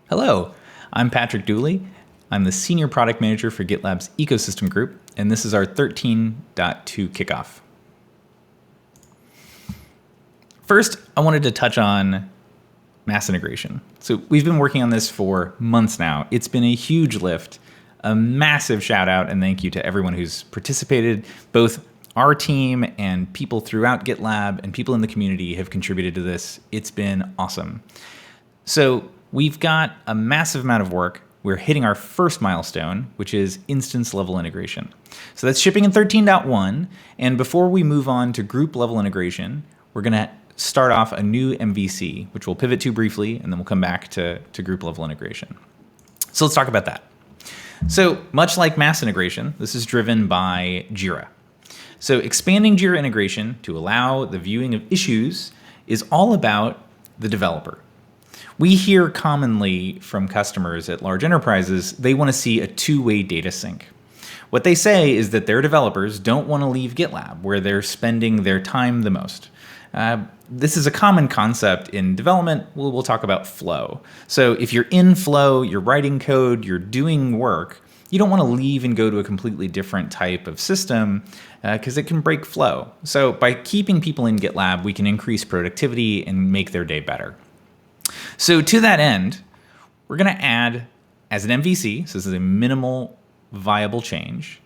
Hello, I'm Patrick Dooley. I'm the Senior Product Manager for GitLab's Ecosystem Group, and this is our 13.2 kickoff. First, I wanted to touch on mass integration. So we've been working on this for months now. It's been a huge lift. A massive shout out and thank you to everyone who's participated. Both our team and people throughout GitLab and people in the community have contributed to this. It's been awesome. So we've got a massive amount of work. We're hitting our first milestone, which is instance level integration. So that's shipping in 13.1. And before we move on to group level integration, we're going to start off a new MVC, which we'll pivot to briefly, and then we'll come back to group level integration. So let's talk about that. So much like mass integration, this is driven by Jira. So expanding Jira integration to allow the viewing of issues is all about the developer. We hear commonly from customers at large enterprises, they want to see a two-way data sync. What they say is that their developers don't want to leave GitLab, where they're spending their time the most. This is a common concept in development. We'll talk about flow. So if you're in flow, you're writing code, you're doing work, you don't want to leave and go to a completely different type of system because it can break flow. So by keeping people in GitLab, we can increase productivity and make their day better. So to that end, we're going to add as an MVC, so this is a minimal viable change,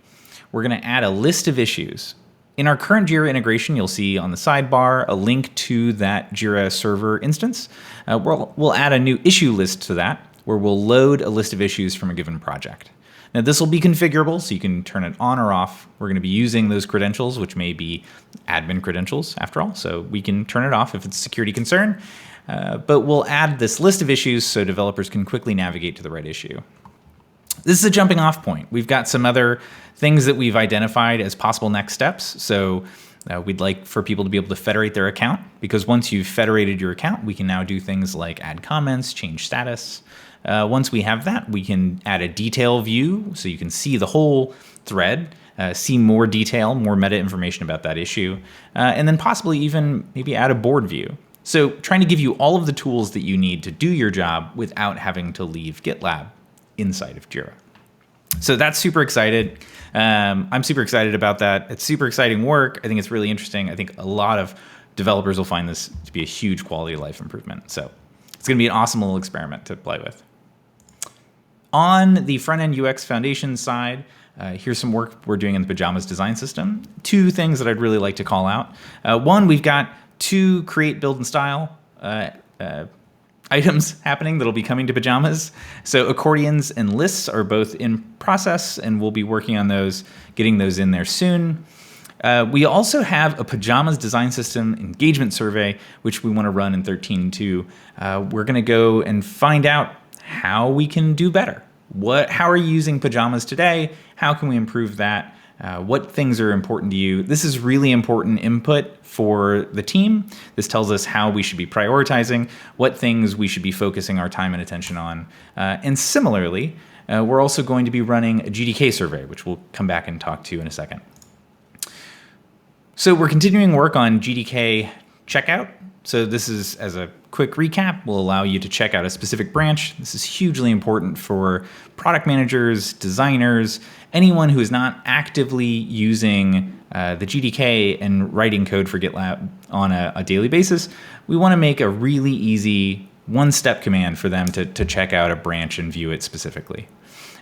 we're going to add a list of issues. In our current Jira integration, you'll see on the sidebar a link to that Jira server instance. We'll add a new issue list to that, where we'll load a list of issues from a given project. Now this will be configurable, so you can turn it on or off. We're going to be using those credentials, which may be admin credentials after all, so we can turn it off if it's a security concern. But we'll add this list of issues so developers can quickly navigate to the right issue. This is a jumping off point. We've got some other things that we've identified as possible next steps. So we'd like for people to be able to federate their account, because once you've federated your account, we can now do things like add comments, change status. Once we have that, we can add a detail view so you can see the whole thread, see more detail, more meta information about that issue, and then possibly even maybe add a board view. So trying to give you all of the tools that you need to do your job without having to leave GitLab inside of Jira. So that's super excited. I'm super excited about that. It's super exciting work. I think it's really interesting. I think a lot of developers will find this to be a huge quality of life improvement. So it's going to be an awesome little experiment to play with. On the front-end UX foundation side, here's some work we're doing in the Pajamas design system. Two things that I'd really like to call out. One, we've got 2 create, build, and style items happening that'll be coming to Pajamas. So accordions and lists are both in process, and we'll be working on those, getting those in there soon. We also have a Pajamas design system engagement survey, which we want to run in 13.2. We're going to go and find out how we can do better. How are you using Pajamas today? How can we improve that? What things are important to you? This is really important input for the team. This tells us how we should be prioritizing, what things we should be focusing our time and attention on. And similarly, we're also going to be running a GDK survey, which we'll come back and talk to in a second. So we're continuing work on GDK checkout. So this is, as a quick recap, will allow you to check out a specific branch. This is hugely important for product managers, designers, anyone who is not actively using the GDK and writing code for GitLab on a daily basis. We want to make a really easy one-step command for them to check out a branch and view it specifically.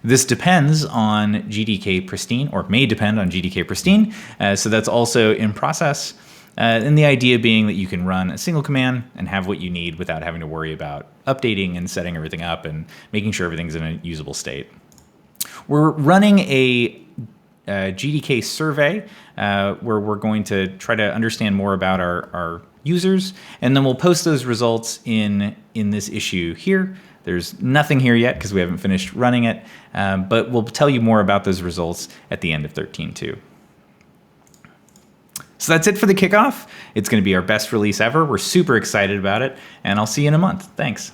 This depends on GDK Pristine, or may depend on GDK Pristine, so that's also in process. And the idea being that you can run a single command and have what you need without having to worry about updating and setting everything up and making sure everything's in a usable state. We're running a GDK survey where we're going to try to understand more about our users, and then we'll post those results in this issue here. There's nothing here yet because we haven't finished running it, but we'll tell you more about those results at the end of 13.2. So that's it for the kickoff. It's going to be our best release ever. We're super excited about it, and I'll see you in a month. Thanks.